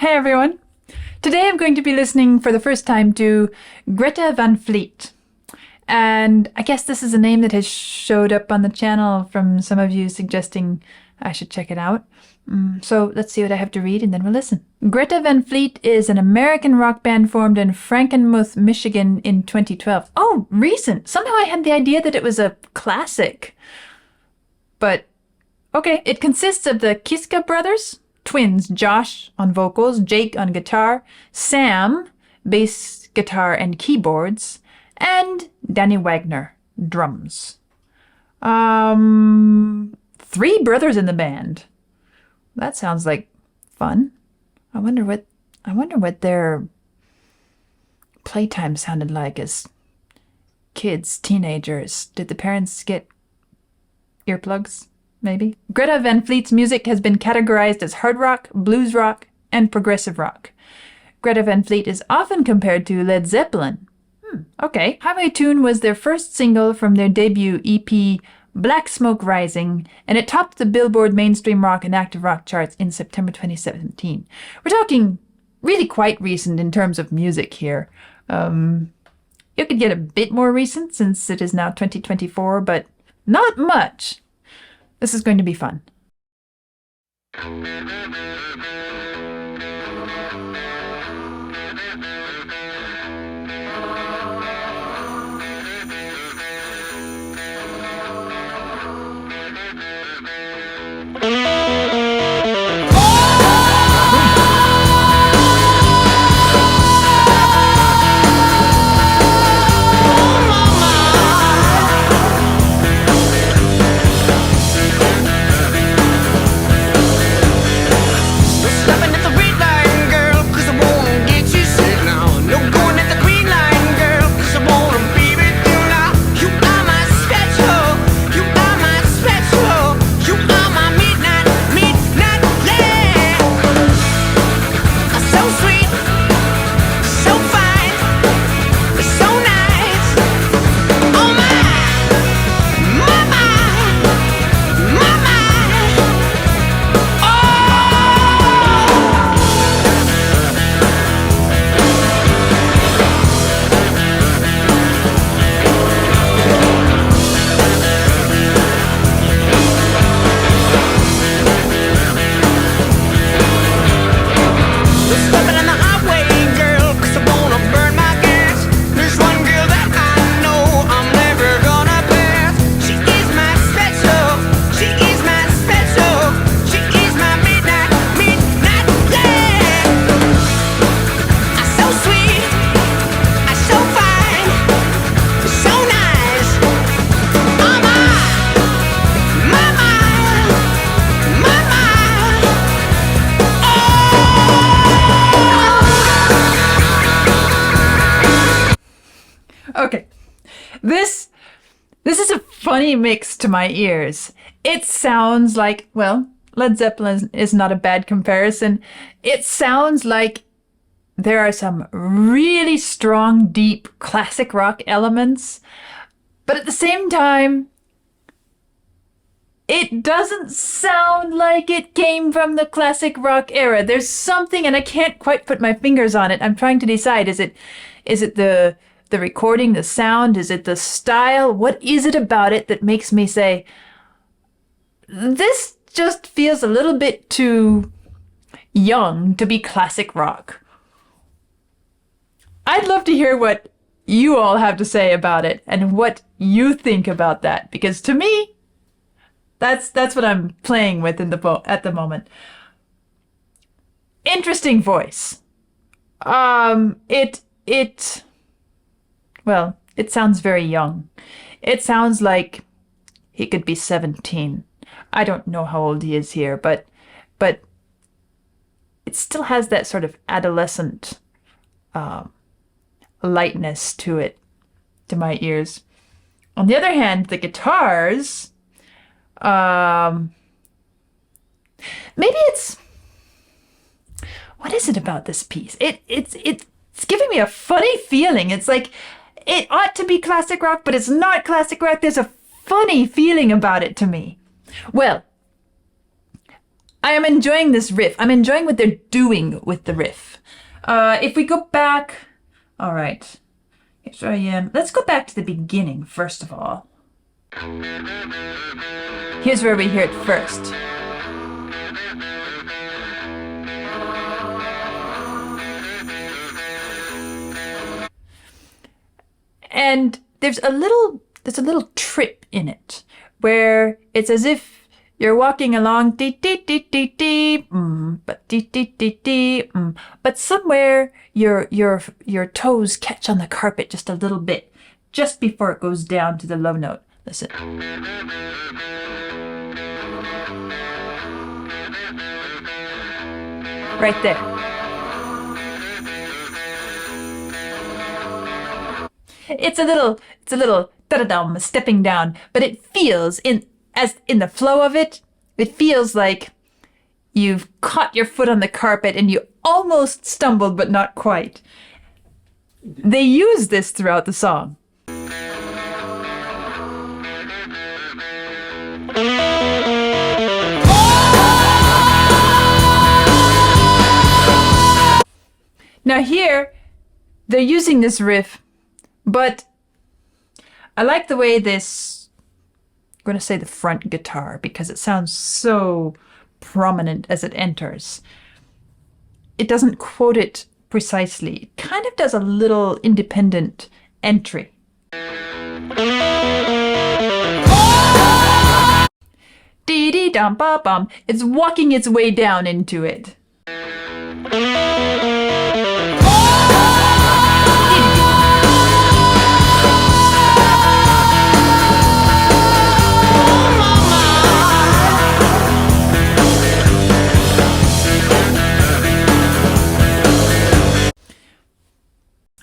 Hey everyone! Today I'm going to be listening for the first time to Greta Van Fleet. And I guess this is a name that has showed up on the channel from some of you suggesting I should check it out. So let's see what I have to read and then we'll listen. Greta Van Fleet is an American rock band formed in Frankenmuth, Michigan in 2012. Oh, recent! Somehow I had the idea that it was a classic. But, okay. It consists of the Kiska brothers, twins Josh on vocals, Jake on guitar, Sam, bass, guitar, and keyboards, and Danny Wagner, drums. 3 brothers in the band. That sounds like fun. I wonder what their playtime sounded like as kids, teenagers. Did the parents get earplugs? Maybe. Greta Van Fleet's music has been categorized as hard rock, blues rock, and progressive rock. Greta Van Fleet is often compared to Led Zeppelin. Okay. Highway Tune was their first single from their debut EP, Black Smoke Rising, and it topped the Billboard mainstream rock and active rock charts in September 2017. We're talking really quite recent in terms of music here. You could get a bit more recent since it is now 2024, but not much. This is going to be fun. Okay, this is a funny mix to my ears. It sounds like, well, Led Zeppelin is not a bad comparison. It sounds like there are some really strong, deep classic rock elements, but at the same time, it doesn't sound like it came from the classic rock era. There's something, and I can't quite put my fingers on it. I'm trying to decide, is it the recording, the sound? Is it the style? What is it about it that makes me say, this just feels a little bit too young to be classic rock? I'd love to hear what you all have to say about it and what you think about that, because to me, that's what I'm playing with at the moment. Interesting voice. Well, it sounds very young. It sounds like he could be 17. I don't know how old he is here, but it still has that sort of adolescent lightness to it, to my ears. On the other hand, the guitars, maybe it's, what is it about this piece? It's giving me a funny feeling. It's like, it ought to be classic rock, but it's not classic rock. There's a funny feeling about it to me. Well, I am enjoying this riff. I'm enjoying what they're doing with the riff. If we go back, all right. So let's go back to the beginning first of all. Here's where we hear it first. And there's a little trip in it where it's as if you're walking along but but somewhere your toes catch on the carpet just a little bit just before it goes down to the low note. Listen. Right there. It's a little da-da-dum stepping down, but it feels in the flow of it, it feels like you've caught your foot on the carpet and you almost stumbled, but not quite. They use this throughout the song. Now here, they're using this riff, but I like the way this, I'm going to say the front guitar, because it sounds so prominent as it enters. It doesn't quote it precisely. It kind of does a little independent entry. Dee-dee-dum-ba-bum. It's walking its way down into it.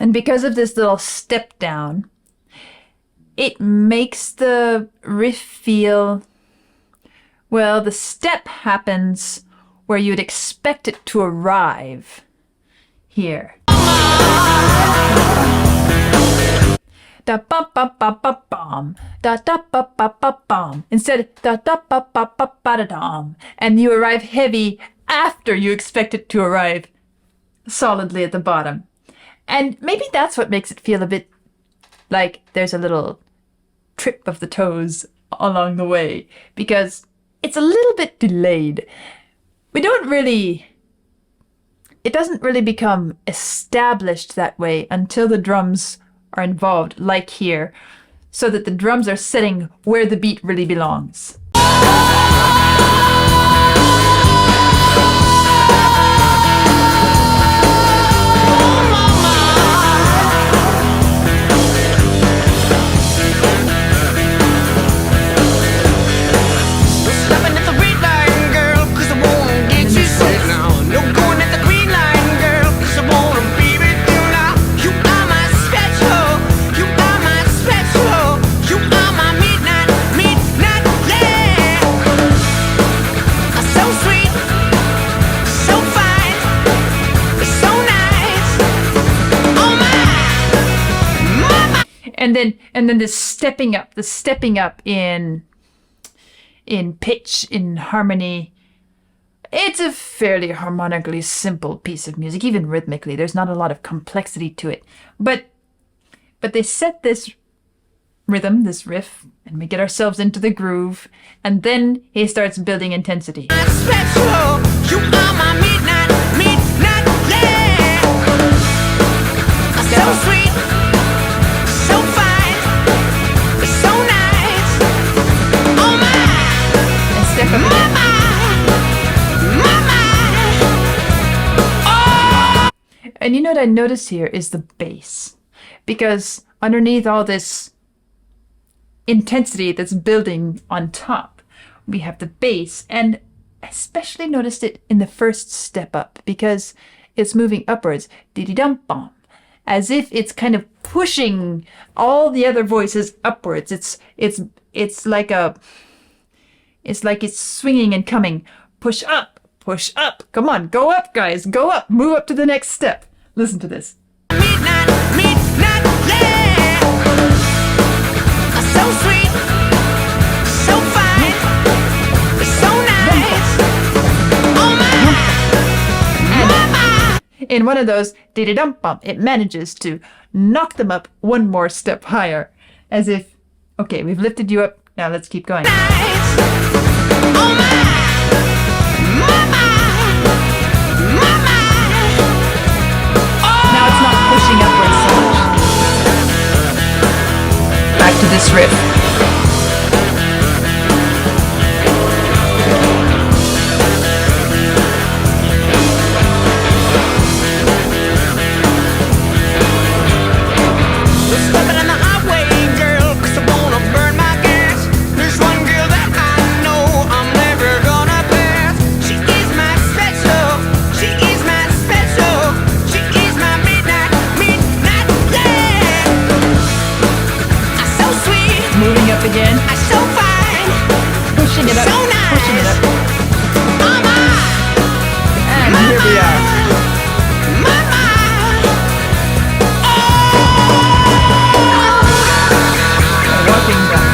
And because of this little step down, it makes the riff feel, well, the step happens where you'd expect it to arrive here. Da ba ba ba ba bum, da da ba ba ba bum. Instead, da da ba ba ba ba da dum, and you arrive heavy after you expect it to arrive solidly at the bottom. And maybe that's what makes it feel a bit like there's a little trip of the toes along the way, because it's a little bit delayed. It doesn't really become established that way until the drums are involved, like here, so that the drums are sitting where the beat really belongs. And then the stepping up in pitch, in harmony. It's a fairly harmonically simple piece of music, even rhythmically. There's not a lot of complexity to it. But they set this rhythm, this riff, and we get ourselves into the groove, and then he starts building intensity. Special, you are my midnight, yeah. So sweet. And you know what I notice here is the bass, because underneath all this intensity that's building on top, we have the bass, and I especially noticed it in the first step up because it's moving upwards, dee-dee-dum-bum, as if it's kind of pushing all the other voices upwards. It's like it's swinging and coming. Push up, come on, go up, guys, go up, move up to the next step. Listen to this. Midnight, yeah. So sweet, so fine, so nice. in one of those dee-dee-dum-bum, it manages to knock them up one more step higher. As if, okay, we've lifted you up, now let's keep going. Now it's not pushing upwards so much. Back to this riff. Again. So fine. Pushing it up. So nice. Pushing it up. Mama. And Mama. Here we are. Mama. Oh. Walking down.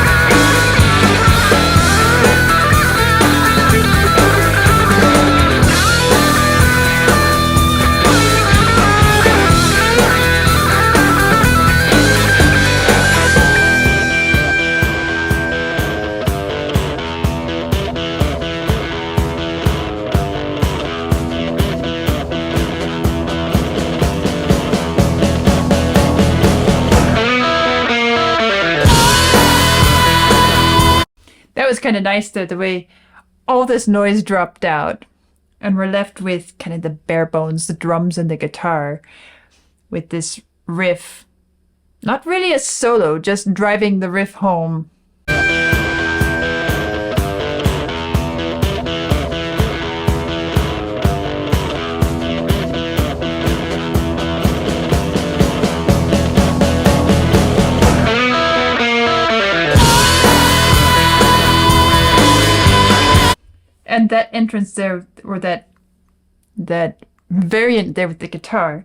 That was kind of nice, though, the way all this noise dropped out and we're left with kind of the bare bones, the drums and the guitar, with this riff. Not really a solo, just driving the riff home. And that entrance there, or that variant there with the guitar.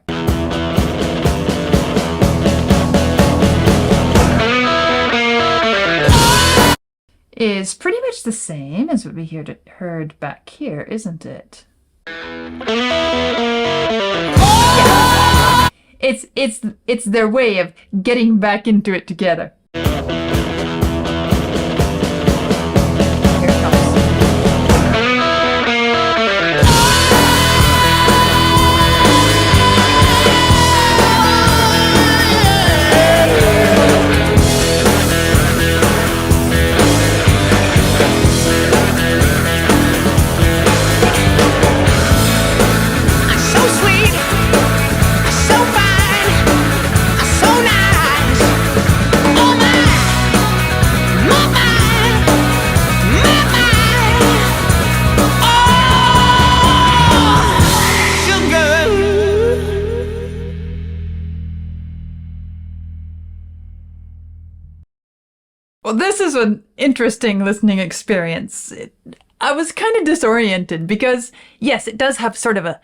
Is pretty much the same as what we heard back here, isn't it? Yeah. It's their way of getting back into it together. Well, this is an interesting listening experience. I was kind of disoriented because, yes, it does have sort of a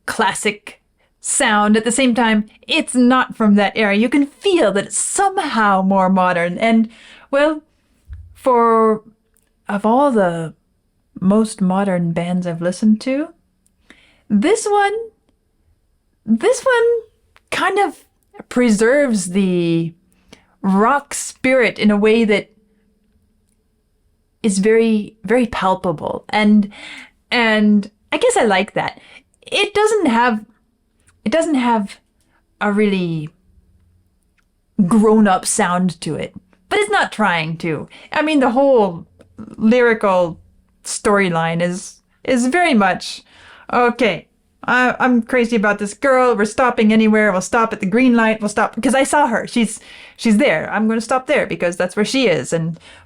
classic sound. At the same time, it's not from that era. You can feel that it's somehow more modern. And, well, of all the most modern bands I've listened to, this one kind of preserves the rock spirit in a way that is very, very palpable. And I guess I like that. It doesn't have a really grown-up sound to it, but it's not trying to. I mean, the whole lyrical storyline is very much, okay, I'm crazy about this girl. We're stopping anywhere. We'll stop at the green light. We'll stop because I saw her. She's there. I'm going to stop there because that's where she is.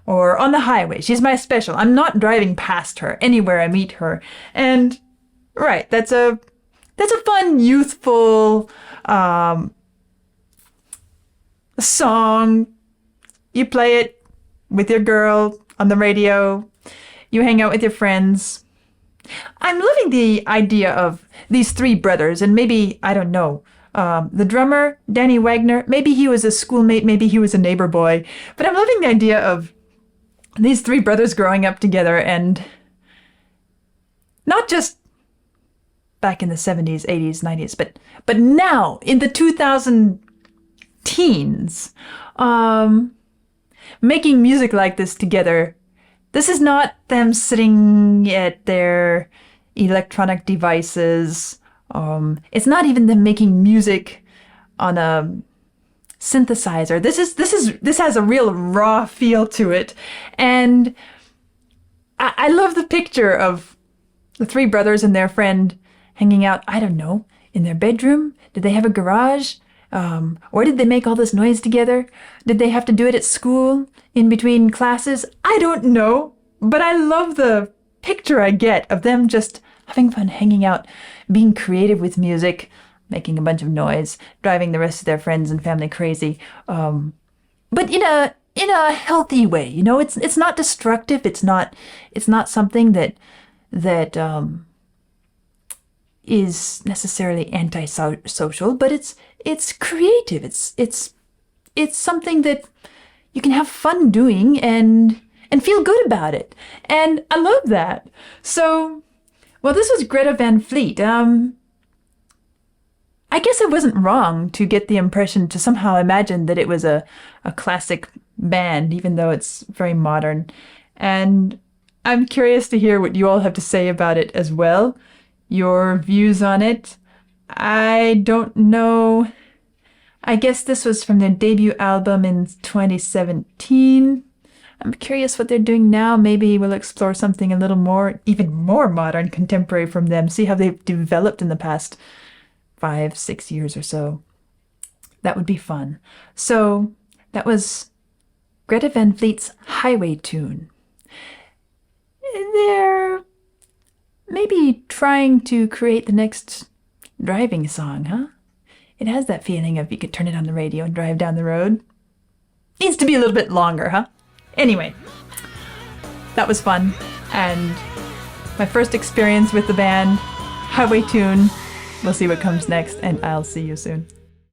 Or on the highway. She's my special. I'm not driving past her anywhere I meet her. And right, that's a fun, youthful song. You play it with your girl on the radio. You hang out with your friends. I'm loving the idea of these three brothers, and maybe, I don't know, the drummer, Danny Wagner, maybe he was a schoolmate, maybe he was a neighbor boy, but I'm loving the idea of these three brothers growing up together and not just back in the 70s, 80s, 90s, but now in the 2000 teens, making music like this together. This is not them sitting at their electronic devices. It's not even them making music on a synthesizer. This has a real raw feel to it, and I love the picture of the three brothers and their friend hanging out. I don't know, in their bedroom. Did they have a garage? Or did they make all this noise together? Did they have to do it at school in between classes? I don't know, but I love the picture I get of them just having fun, hanging out, being creative with music, making a bunch of noise, driving the rest of their friends and family crazy. But in a healthy way, you know, it's not destructive. It's not something that is necessarily antisocial, but it's creative. It's something that you can have fun doing and feel good about it. And I love that. So, well, this was Greta Van Fleet. I guess I wasn't wrong to get the impression to somehow imagine that it was a classic band, even though it's very modern. And I'm curious to hear what you all have to say about it as well. Your views on it. I don't know. I guess this was from their debut album in 2017. I'm curious what they're doing now. Maybe we'll explore something a little more, even more modern, contemporary from them. See how they've developed in the past 5-6 years or so. That would be fun. So that was Greta Van Fleet's Highway Tune. They're maybe trying to create the next driving song, huh? It has that feeling of you could turn it on the radio and drive down the road. Needs to be a little bit longer, huh? Anyway, that was fun. And my first experience with the band, Highway Tune. We'll see what comes next, and I'll see you soon.